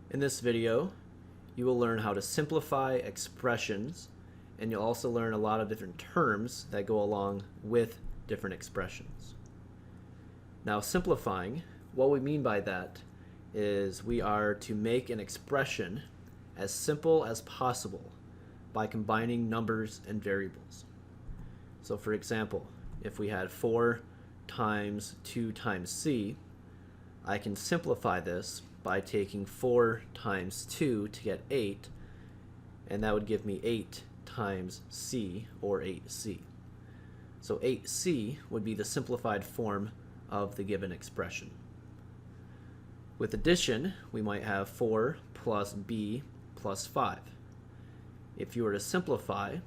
In this video, you will learn how to simplify expressions, and you'll also learn a lot of different terms that go along with different expressions. Now, simplifying, what we mean by that is we are to make an expression as simple as possible by combining numbers and variables. So for example, if we had 4 times 2 times c, I can simplify this by taking 4 times 2 to get 8, and that would give me 8 times c, or 8c. So 8c would be the simplified form of the given expression. With addition, we might have 4 plus b plus 5. If you were to simplify,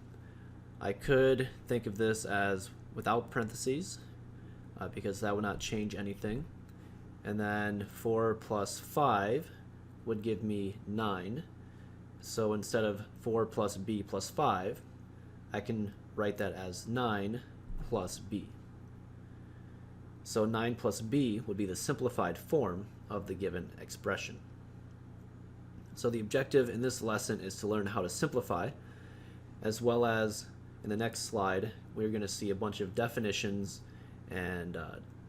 I could think of this as without parentheses, because that would not change anything. And then 4 plus 5 would give me 9. So instead of 4 plus b plus 5, I can write that as 9 plus b. So 9 plus b would be the simplified form of the given expression. So the objective in this lesson is to learn how to simplify, as well as in the next slide, we're going to see a bunch of definitions and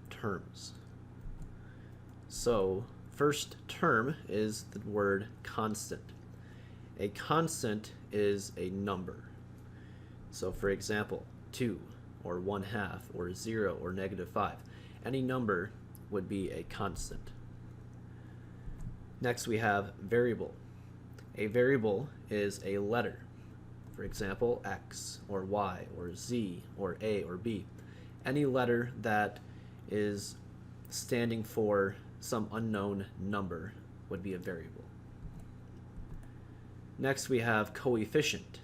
terms. So first term is the word constant. A constant is a number. So for example, 2 or 1/2 or 0 or -5. Any number would be a constant. Next we have variable. A variable is a letter. For example, x or y or z or a or b. Any letter that is standing for some unknown number would be a variable. Next we have coefficient.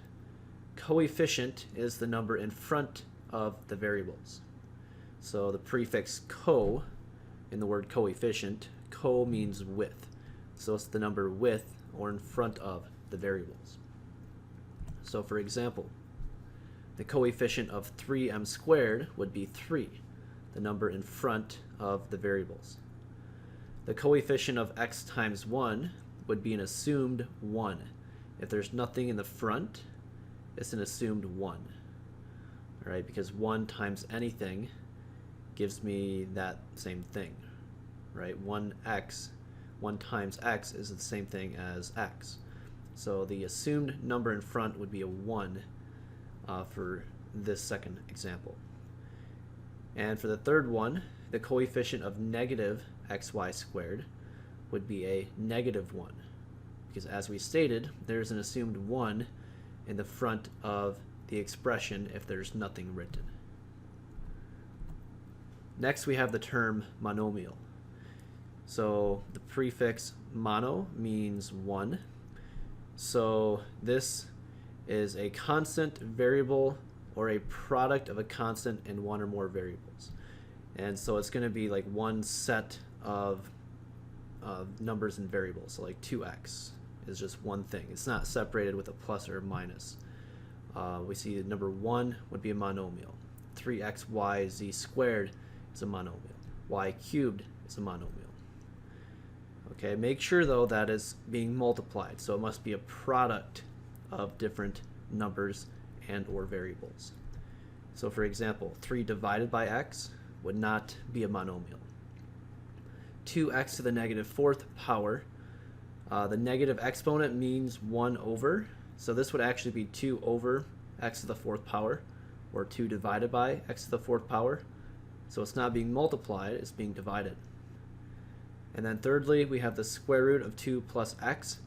Coefficient is the number in front of the variables. So the prefix co in the word coefficient, co means with. So it's the number with or in front of the variables. So for example, the coefficient of 3m squared would be 3, the number in front of the variables. The coefficient of x times 1 would be an assumed 1. If there's nothing in the front, it's an assumed 1. All right, because 1 times anything gives me that same thing. Right? 1 times x is the same thing as x. So the assumed number in front would be a 1 for this second example. And for the third one, the coefficient of negative xy squared would be a -1, because as we stated, there's an assumed 1 in the front of the expression if there's nothing written. Next we have the term monomial. So the prefix mono means 1. So this is a constant variable or a product of a constant and one or more variables. And so it's going to be like one set of numbers and variables. So like 2x is just one thing. It's not separated with a plus or a minus. We see the number 1 would be a monomial. 3xyz squared is a monomial. Y cubed is a monomial. Okay, make sure though that is being multiplied, so it must be a product of different numbers and or variables. So for example, 3 divided by x would not be a monomial. 2x to the -4th power, the negative exponent means 1 over, so this would actually be 2 over x to the 4th power, or 2 divided by x to the 4th power. So it's not being multiplied, it's being divided. And then thirdly, we have the square root of 2 plus x.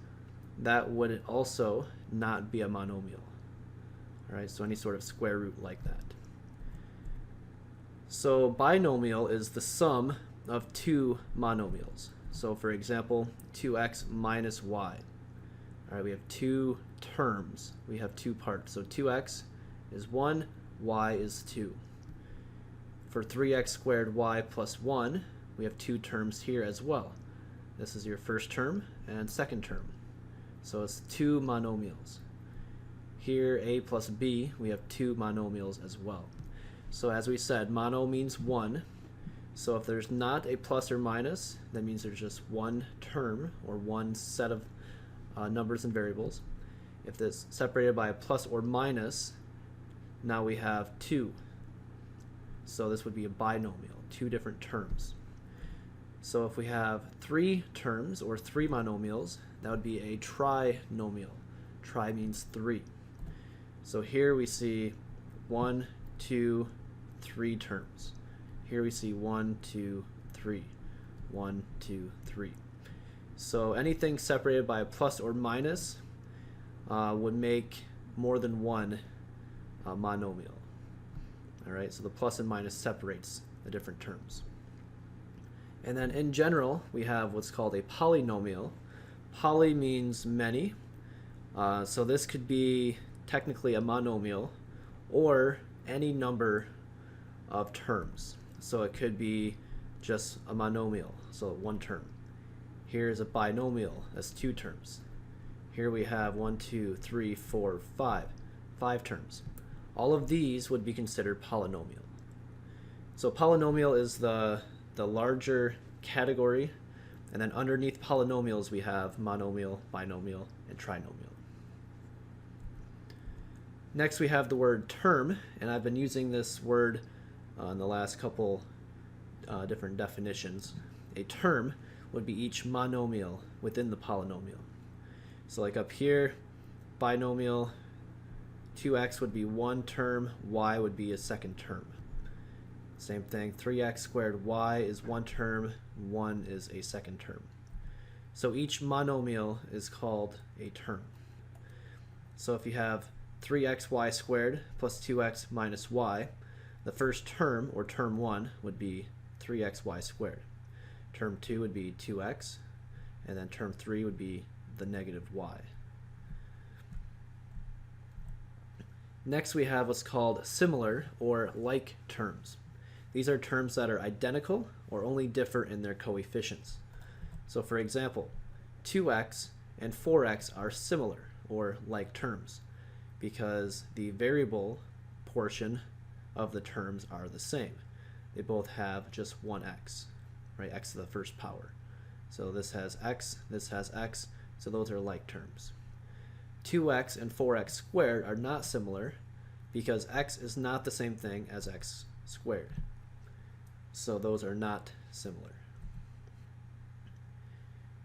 That would also not be a monomial. All right, so any sort of square root like that. So binomial is the sum of 2 monomials. So for example, 2x minus y. All right, we have 2 terms. We have 2 parts. So 2x is 1, y is 2. For 3x squared y plus 1, we have 2 terms here as well. This is your first term and second term. So it's 2 monomials. Here, a plus b, we have 2 monomials as well. So as we said, mono means 1. So if there's not a plus or minus, that means there's just one term or one set of numbers and variables. If it's separated by a plus or minus, now we have two. So this would be a binomial, two different terms. So if we have three terms or three monomials, that would be a trinomial. Tri means three. So here we see 1, 2, 3 terms. Here we see 1, 2, 3. 1, 2, 3. So anything separated by a plus or minus would make more than one monomial. All right, so the plus and minus separates the different terms. And then in general, we have what's called a polynomial. Poly means many. So this could be technically a monomial or any number of terms. So it could be just a monomial, so one term. Here's a binomial, that's two terms. Here we have 1, 2, 3, 4, 5 terms. All of these would be considered polynomial. So polynomial is the larger category, and then underneath polynomials we have monomial, binomial, and trinomial. Next we have the word term, and I've been using this word in the last couple different definitions. A term would be each monomial within the polynomial. So like up here, binomial, 2x would be one term, y would be a second term. Same thing, 3x squared y is one term, 1 is a second term. So each monomial is called a term. So if you have 3xy squared plus 2x minus y, the first term, or term 1, would be 3xy squared. Term 2 would be 2x, and then term 3 would be the negative y. Next we have what's called similar or like terms. These are terms that are identical or only differ in their coefficients. So for example, 2x and 4x are similar or like terms because the variable portion of the terms are the same. They both have just one x, right? X to the first power. So this has x, so those are like terms. 2x and 4x squared are not similar because x is not the same thing as x squared. So those are not similar.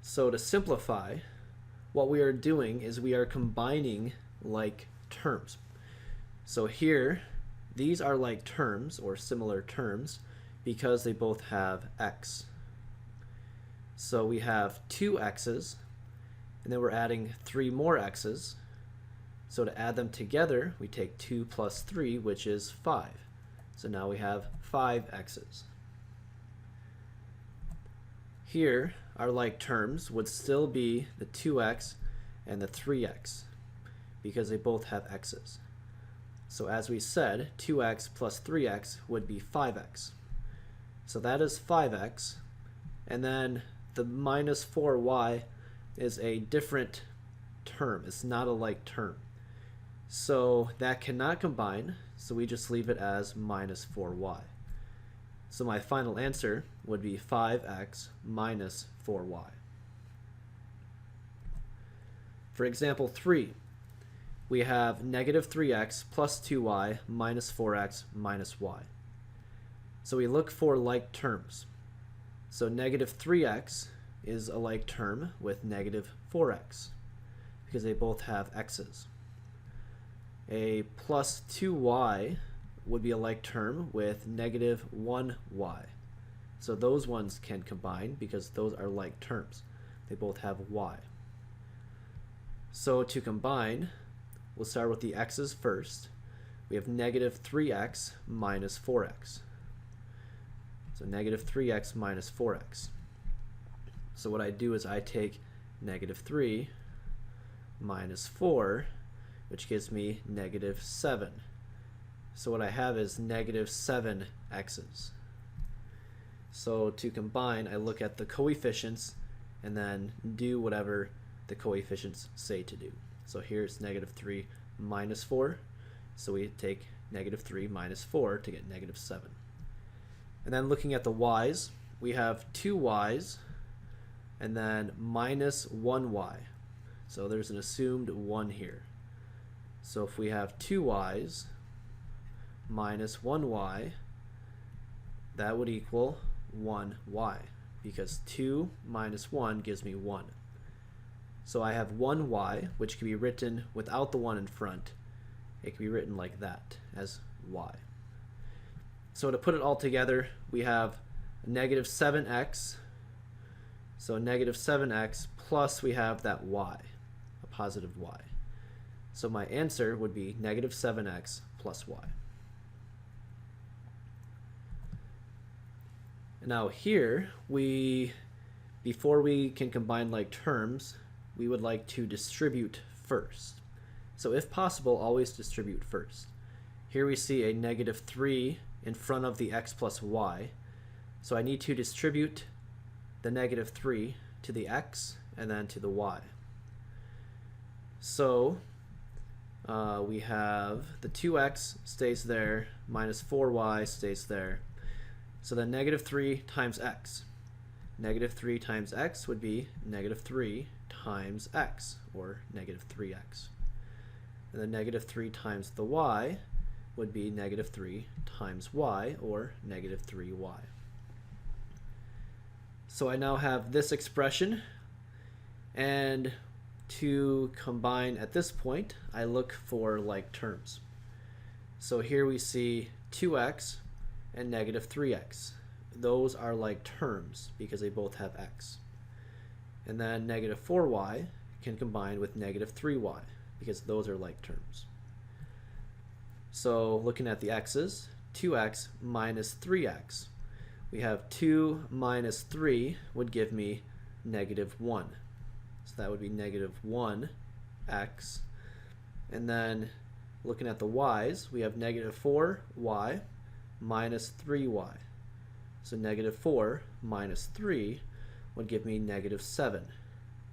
So to simplify, what we are doing is we are combining like terms. So here, these are like terms or similar terms because they both have x. So we have two x's, and then we're adding 3 more x's. So to add them together, we take 2 plus 3, which is 5. So now we have 5 x's. Here, our like terms would still be the 2x and the 3x because they both have x's. So as we said, 2x plus 3x would be 5x. So that is 5x, and then the minus 4y is a different term. It's not a like term. So that cannot combine, so we just leave it as minus 4y. So my final answer would be 5x minus 4y. For example 3, we have negative 3x plus 2y minus 4x minus y. So we look for like terms. So negative 3x is a like term with negative 4x because they both have x's. A plus 2y would be a like term with negative 1y. So those ones can combine because those are like terms. They both have y. So to combine, we'll start with the x's first. We have negative 3x minus 4x. So negative 3x minus 4x. So what I do is I take negative 3 minus 4, which gives me negative 7. So what I have is negative 7 x's. So to combine, I look at the coefficients and then do whatever the coefficients say to do. So here's negative 3 minus 4. So we take negative 3 minus 4 to get negative 7. And then looking at the y's, we have 2y's and then minus 1y. So there's an assumed 1 here. So if we have 2y's minus 1y, that would equal 1y, because 2 minus 1 gives me 1. So I have 1y, which can be written without the 1 in front. It can be written like that, as y. So to put it all together, we have negative 7x. So negative 7x plus we have that y, a positive y. So my answer would be negative 7x plus y. Now here, before we can combine like terms, we would like to distribute first. So if possible, always distribute first. Here we see a negative 3 in front of the x plus y. So I need to distribute the negative 3 to the x and then to the y. So we have the 2x stays there, minus 4y stays there. So then negative 3 times x. Negative 3 times x would be negative 3 times x, or negative 3x. And then negative 3 times the y would be negative 3 times y, or negative 3y. So I now have this expression, and to combine at this point, I look for like terms. So here we see 2x and negative 3x. Those are like terms because they both have x. And then negative 4y can combine with negative 3y because those are like terms. So looking at the x's, 2x minus 3x. We have 2 minus 3 would give me negative 1. So that would be negative 1x. And then looking at the y's, we have negative 4y minus 3y. So negative 4 minus 3 would give me negative 7.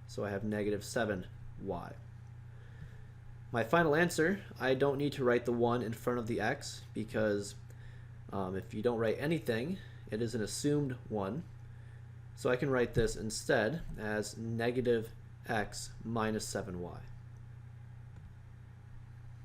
So I have negative 7y. My final answer, I don't need to write the 1 in front of the x because if you don't write anything, it is an assumed 1. So I can write this instead as negative x minus 7y.